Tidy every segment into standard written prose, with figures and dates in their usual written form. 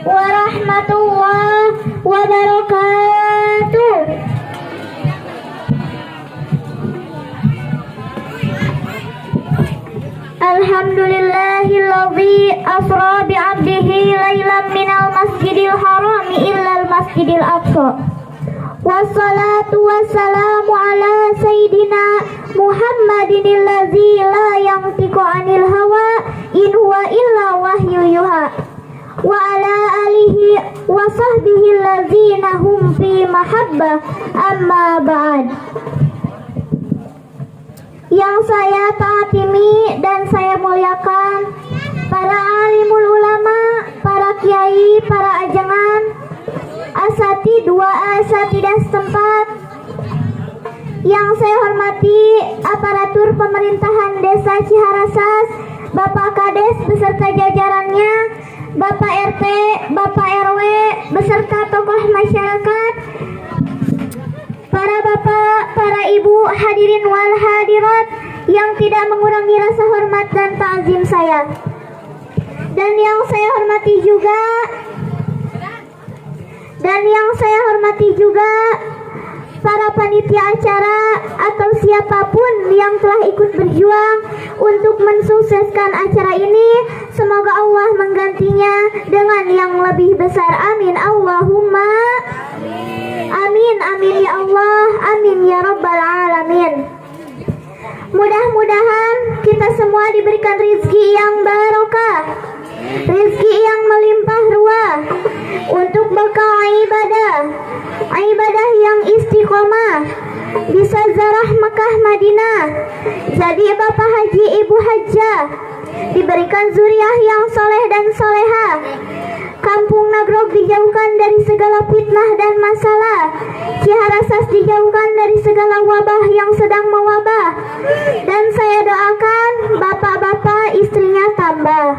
warahmatullahi wabarakatuh. Alhamdulillahilladzi asra bi'abdihi lailan minal masjidil haram illal masjidil aqsa. Wassalatu wassalamu ala sayyidina Muhammadin alladzi la yantiqu anil hawa in huwa illa wahyu yuha. Wa ala alihi wa sahbihi alladzina hum fi mahabbah, amma ba'd. Yang saya taatimi dan saya muliakan para alimul ulama, para kiai, para ajangan, asatid wa asatidah setempat. Yang saya hormati aparatur pemerintahan Desa Ciharasas, Bapak Kades beserta jajarannya, Bapak RT, Bapak RW beserta tokoh masyarakat, para bapak, para ibu, hadirin wal hadirat yang tidak mengurangi rasa hormat dan ta'zim saya. Dan yang saya hormati juga para panitia acara atau siapapun yang telah ikut berjuang untuk mensukseskan acara ini. Semoga Allah menggantinya dengan yang lebih besar. Amin. Allahumma amin, amin ya Allah, amin ya Rabbal alamin. Mudah-mudahan kita semua diberikan rizki yang barokah, rizki yang melimpah ruah untuk bekal ibadah yang istiqomah, bisa zarah Mekah Madinah, jadi bapak haji ibu hajjah, diberikan zuriah yang soleh dan solehah, Kampung Nagrog dijauhkan dari segala fitnah dan masalah, Ciharasas dijauhkan dari segala wabah yang sedang mewabah. Dan saya doakan bapak-bapak istrinya tambah.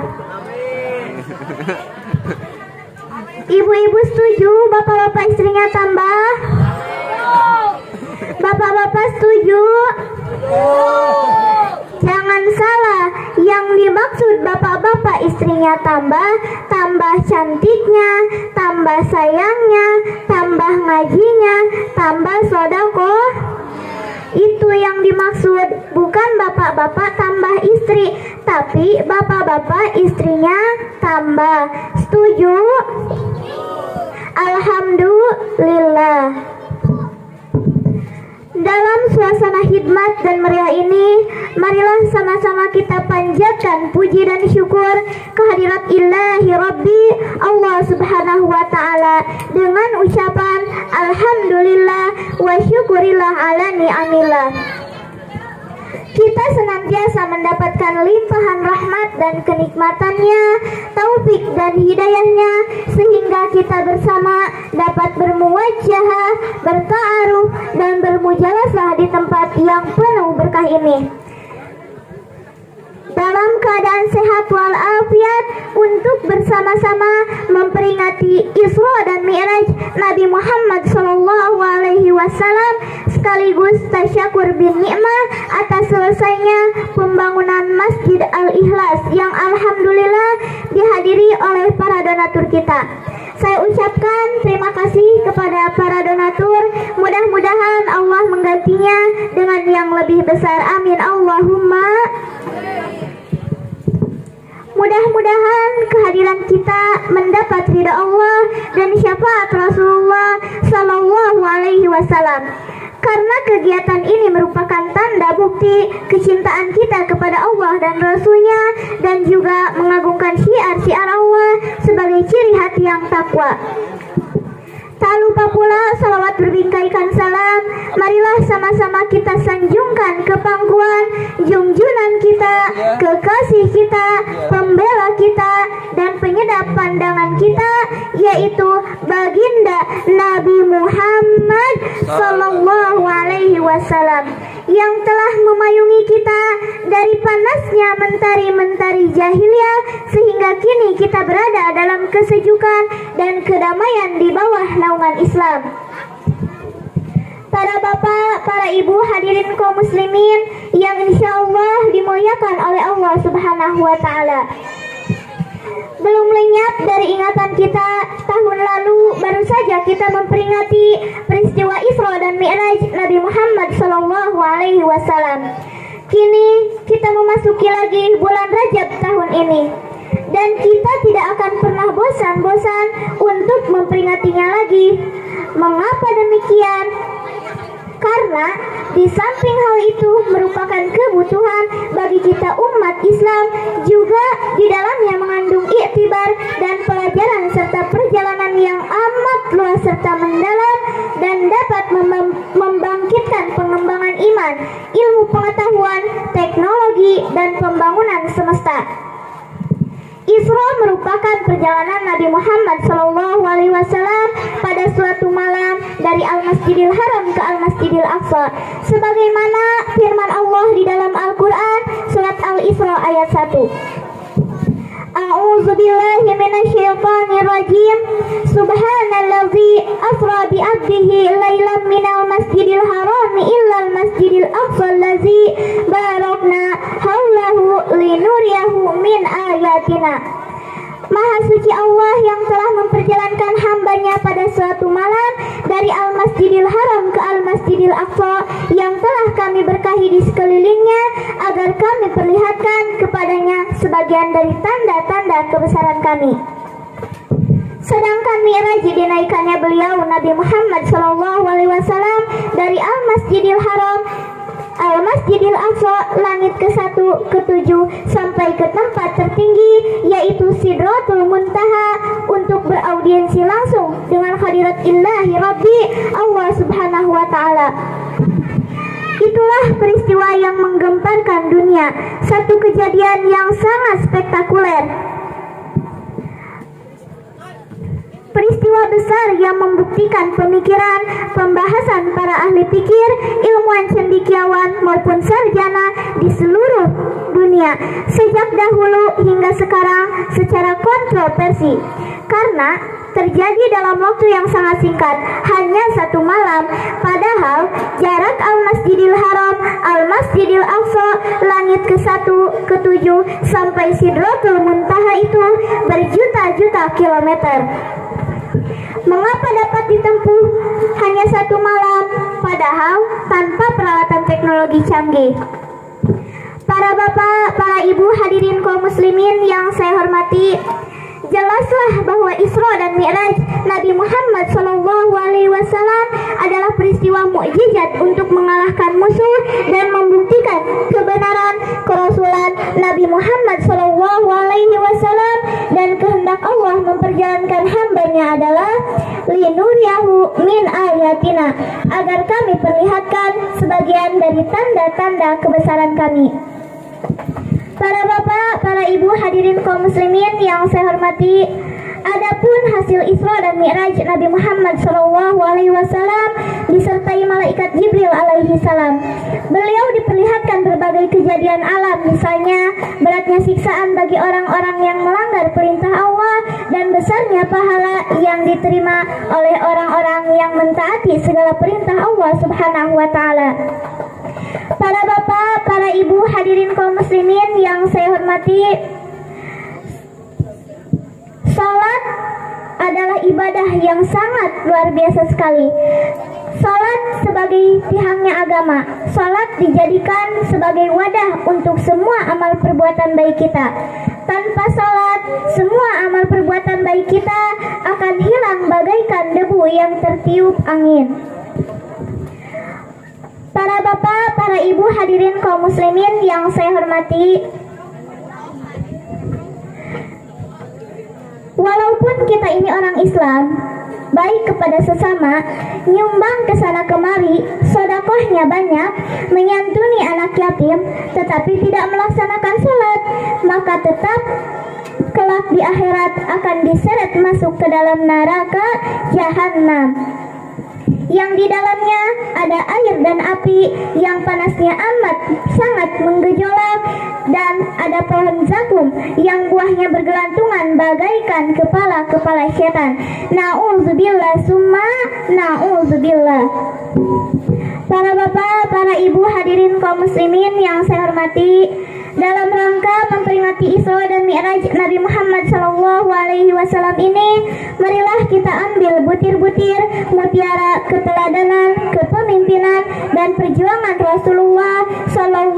Ibu-ibu setuju bapak-bapak istrinya tambah? Bapak-bapak setuju? Jangan salah, yang dimaksud bapak-bapak istrinya tambah, tambah cantiknya, tambah sayangnya, tambah ngajinya, tambah sodakoh. Itu yang dimaksud, bukan bapak-bapak tambah istri, tapi bapak-bapak istrinya tambah. Setuju? Alhamdulillah. Dalam suasana hikmat dan meriah ini, marilah sama-sama kita panjatkan puji dan syukur kehadirat Ilahi Rabbi Allah Subhanahu wa Ta'ala dengan ucapan Alhamdulillah wa syukurillah ala ni'amillah. Kita senantiasa mendapatkan limpahan rahmat dan kenikmatannya, taufik dan hidayahnya, sehingga kita bersama dapat bermuwajahah, berta'aruf, dan bermujalasah di tempat yang penuh berkah ini. Dalam keadaan sehat walafiat untuk bersama-sama memperingati Isra dan Mi'raj Nabi Muhammad SAW, sekaligus tasyakur bin ni'mah atas selesainya pembangunan Masjid Al-Ikhlas yang alhamdulillah dihadiri oleh para donatur kita. Saya ucapkan terima kasih kepada para donatur. Mudah-mudahan Allah menggantinya dengan yang lebih besar. Amin. Allahumma. Mudah-mudahan kehadiran kita mendapat ridha Allah dan syafaat Rasulullah Sallallahu Alaihi Wasallam. Karena kegiatan ini merupakan tanda bukti kecintaan kita kepada Allah dan Rasulnya, dan juga mengagungkan syiar-syiar Allah sebagai ciri hati yang takwa. Tak lupa pula salawat berbingkaikan salam. Marilah sama-sama kita sanjungkan ke pangkuan junjungan kita, kekasih kita, pembela kita, dan penyedap pandangan kita, yaitu baginda Nabi Muhammad Sallallahu Alaihi Wasallam, yang telah memayungi kita dari panasnya mentari-mentari jahiliyah, sehingga kini kita berada dalam kesejukan dan kedamaian di bawah naungan Islam. Para bapak, para ibu, hadirin kaum muslimin yang insya Allah dimuliakan oleh Allah Subhanahu wa Ta'ala. Belum lenyap dari ingatan kita, tahun lalu baru saja kita memperingati peristiwa Isra dan Mi'raj Nabi Muhammad SAW. Kini kita memasuki lagi bulan Rajab tahun ini, dan kita tidak akan pernah bosan-bosan untuk memperingatinya lagi. Mengapa demikian? Karena di samping hal itu merupakan kebutuhan bagi kita umat Islam, juga di dalamnya mengandung iktibar dan pelajaran serta perjalanan yang amat luas serta mendalam, dan dapat membangkitkan pengembangan iman, ilmu pengetahuan, teknologi, dan pembangunan semesta. Isra merupakan perjalanan Nabi Muhammad SAW pada suatu malam dari Al-Masjidil Haram ke Al-Masjidil Aqsa, sebagaimana firman Allah di dalam Al-Quran surat Al-Isra ayat 1. A'udzu billahi minasyaitonir rajim. Subhanallazi asra bi 'abdihi lailan minal masjidil haram ilal masjidil aqsa allazi barakna haulahu linuriyahu min ayatina. Maha suci Allah yang telah memperjalankan hambanya pada suatu malam dari Al-Masjidil Haram ke Al-Masjidil Aqsa yang telah kami berkahi di sekelilingnya, agar kami perlihatkan kepadanya sebagian dari tanda-tanda kebesaran kami. Sedangkan Mi'raj dinaikannya beliau Nabi Muhammad SAW dari Al-Masjidil Haram Al-Masjidil Aqsa, langit ke-1, ke-7 sampai ke tempat tertinggi yaitu Sidratul Muntaha, untuk beraudiensi langsung dengan hadirat Ilahi Rabbi Allah Subhanahu wa Ta'ala. Itulah peristiwa yang menggemparkan dunia, satu kejadian yang sangat spektakuler. Peristiwa besar yang membuktikan pemikiran, pembahasan para ahli pikir, ilmuwan cendekiawan maupun sarjana di seluruh dunia sejak dahulu hingga sekarang secara kontroversi, karena terjadi dalam waktu yang sangat singkat, hanya satu malam. Padahal jarak Al-Masjidil Haram, Al-Masjidil Aqsa, langit ke-1, ke-7 sampai Sidratul Muntaha itu berjuta-juta kilometer. Mengapa dapat ditempuh hanya satu malam, padahal tanpa peralatan teknologi canggih? Para bapak, para ibu, hadirin kaum muslimin yang saya hormati, jelaslah bahwa Isra dan Mi'raj Nabi Muhammad SAW adalah peristiwa mukjizat untuk mengalahkan musuh dan membuktikan kebenaran kerasulan Nabi Muhammad SAW, dan kehendak Allah memperjalankan hambanya adalah linuriyahu min ayatina, agar kami perlihatkan sebagian dari tanda-tanda kebesaran kami. Para bapak, para ibu, hadirin kaum muslimin yang saya hormati, adapun hasil Isra dan Mi'raj Nabi Muhammad SAW disertai malaikat Jibril alaihi salam. Beliau diperlihatkan berbagai kejadian alam, misalnya beratnya siksaan bagi orang-orang yang melanggar perintah Allah dan besarnya pahala yang diterima oleh orang-orang yang mentaati segala perintah Allah Subhanahu wa Ta'ala. Para bapak, para ibu, hadirin kaum muslimin yang saya hormati, salat adalah ibadah yang sangat luar biasa sekali. Salat sebagai tiangnya agama. Salat dijadikan sebagai wadah untuk semua amal perbuatan baik kita. Tanpa salat, semua amal perbuatan baik kita akan hilang bagaikan debu yang tertiup angin. Para bapak, para ibu, hadirin kaum muslimin yang saya hormati, walaupun kita ini orang Islam, baik kepada sesama, nyumbang ke sana kemari, sedekahnya banyak, menyantuni anak yatim, tetapi tidak melaksanakan salat, maka tetap kelak di akhirat akan diseret masuk ke dalam neraka Jahannam, yang di dalamnya ada air dan api yang panasnya amat sangat menggejolak, dan ada pohon zakum yang buahnya bergelantungan bagaikan kepala-kepala setan. Na'udzubillah summa na'udzubillah. Para bapak, para ibu hadirin kaum muslimin yang saya hormati, dalam rangka memperingati Isra dan Mi'raj Nabi Muhammad SAW ini, marilah kita ambil butir-butir mutiara keteladanan, kepemimpinan dan perjuangan Rasulullah SAW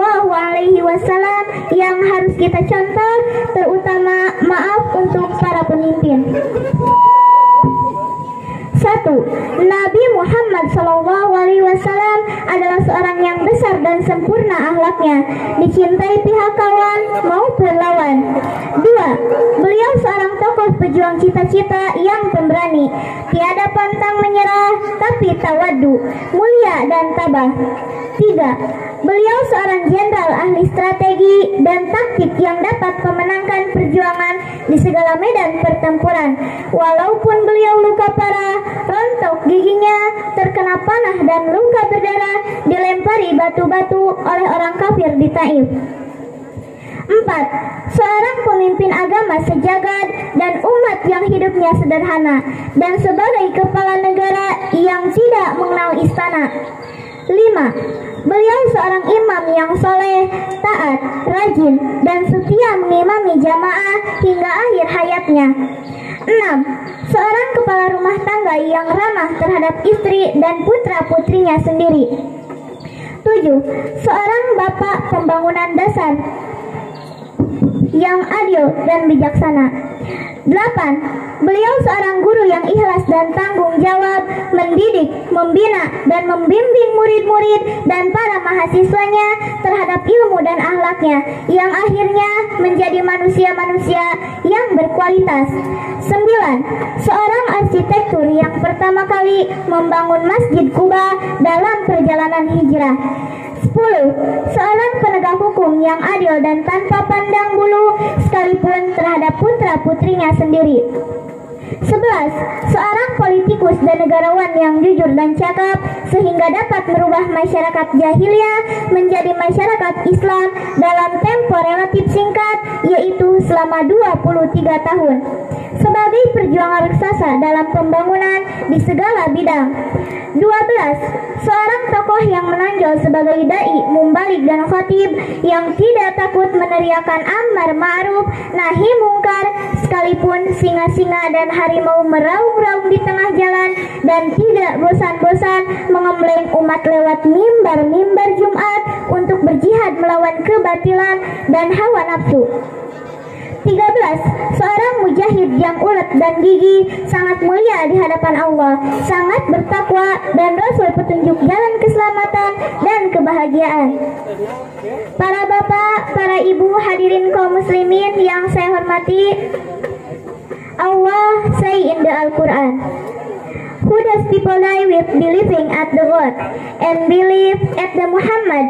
yang harus kita contoh, terutama maaf untuk para pemimpin. 1. Nabi Muhammad SAW adalah seorang yang besar dan sempurna akhlaknya, dicintai pihak kawan maupun lawan. 2. Beliau seorang tokoh pejuang cita-cita yang pemberani, tiada pantang menyerah tapi tawadu, mulia dan tabah. 3. Beliau seorang jenderal ahli strategi dan taktik yang dapat memenangkan perjuangan di segala medan pertempuran. Walaupun beliau luka parah, rontok giginya, terkena panah dan luka berdarah, dilempari batu-batu oleh orang kafir di Taif. 4. Seorang pemimpin agama sejagat dan umat yang hidupnya sederhana, dan sebagai kepala negara yang tidak mengenal istana. 5. Beliau seorang imam yang soleh, taat, rajin, dan setia mengimami jamaah hingga akhir hayatnya. 6. Seorang kepala rumah tangga yang ramah terhadap istri dan putra-putrinya sendiri. 7. Seorang bapak pembangunan dasar yang adil dan bijaksana. 8. Beliau seorang guru yang ikhlas dan tanggung jawab, mendidik, membina, dan membimbing murid-murid dan para mahasiswanya terhadap ilmu dan akhlaknya, yang akhirnya menjadi manusia-manusia yang berkualitas. 9. Seorang arsitektur yang pertama kali membangun Masjid Kuba dalam perjalanan hijrah. 10. Seorang penegak hukum yang adil dan tanpa pandang bulu sekalipun terhadap putra-putrinya sendiri. 11. Seorang politikus dan negarawan yang jujur dan cakap sehingga dapat merubah masyarakat jahiliyah menjadi masyarakat Islam dalam tempo relatif singkat, yaitu selama 23 tahun. Sebagai perjuangan raksasa dalam pembangunan di segala bidang. 12. Seorang tokoh yang menonjol sebagai dai, mumbalik dan khatib yang tidak takut meneriakan amar ma'ruf nahi mungkar sekalipun singa-singa dan harimau meraung-raung di tengah jalan, dan tidak bosan-bosan mengembleng umat lewat mimbar-mimbar Jumat untuk berjihad melawan kebatilan dan hawa nafsu. 13. Seorang mujahid yang ulet dan gigih, sangat mulia di hadapan Allah, sangat bertakwa, dan Rasul petunjuk jalan keselamatan dan kebahagiaan. Para bapak, para ibu hadirin kaum muslimin yang saya hormati, Allah say in the Al-Quran, "Who does people die with believing at the God and believe at the Muhammad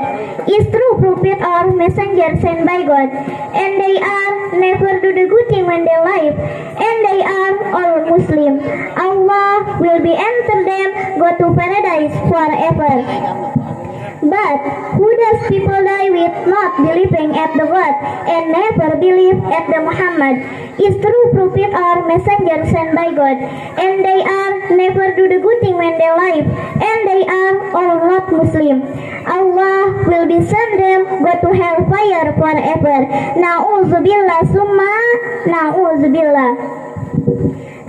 is true prophet or messenger sent by God, and they are never do the good thing when they live, and they are all Muslim. Allah will be enter them go to paradise forever." But who does people die with not believing at the God and never believe at the Muhammad is true prophet or messenger sent by God, and they are never do the good thing when they live, and they are all not Muslim. Allah will be send them go to hellfire forever. Na'udzubillah summa na'udzubillah.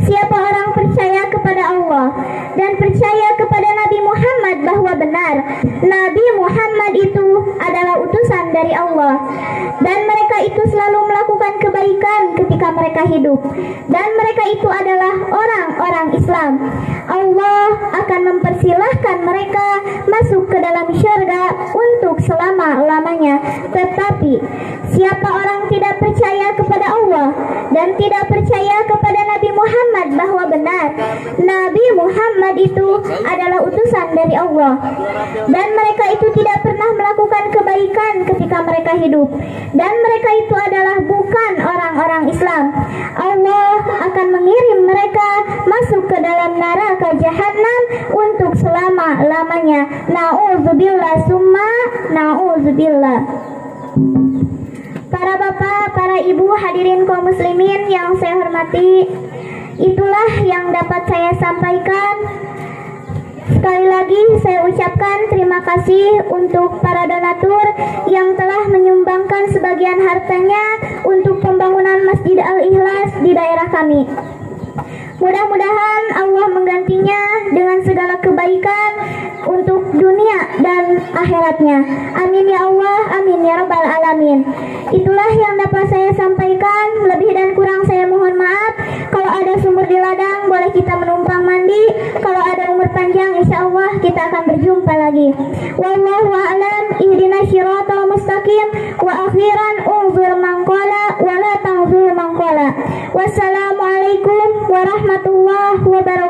Siapa orang percaya kepada Allah dan percaya kepada Nabi Muhammad bahwa benar Nabi Muhammad itu adalah utusan dari Allah, dan mereka itu selalu melakukan kebaikan ketika mereka hidup, dan mereka itu adalah orang-orang Islam, Allah akan mempersilahkan mereka masuk ke dalam syurga untuk selama-lamanya. Tetapi siapa orang tidak percaya kepada Allah dan tidak percaya kepada Nabi Muhammad bahwa benar Nabi Muhammad itu adalah utusan dari Allah, dan mereka itu tidak pernah melakukan kebaikan ketika mereka hidup, dan mereka itu adalah bukan orang-orang Islam, Allah akan mengirim mereka masuk ke dalam neraka jahanam untuk selama-lamanya. Na'udzubillah summa na'udzubillah. Para bapak, para ibu hadirin kaum muslimin yang saya hormati, itulah yang dapat saya sampaikan. Sekali lagi saya ucapkan terima kasih untuk para donatur yang telah menyumbangkan sebagian hartanya untuk pembangunan Masjid Al-Ikhlas di daerah kami. Mudah-mudahan Allah menggantinya dengan segala kebaikan untuk dunia dan akhiratnya. Amin ya Allah, amin ya rabbal alamin. Itulah yang dapat saya sampaikan. Lebih dan kurang saya mohon maaf. Kalau ada sumur di ladang, boleh kita menumpang mandi. Kalau ada umur panjang, insya Allah kita akan berjumpa lagi. Wallahu a'lam. Ihdinas siratal mustaqim. Wa akhiran unzur man qala wa la tanzur man qala. Wassalamualaikum warahmatullahi wabarakatuh.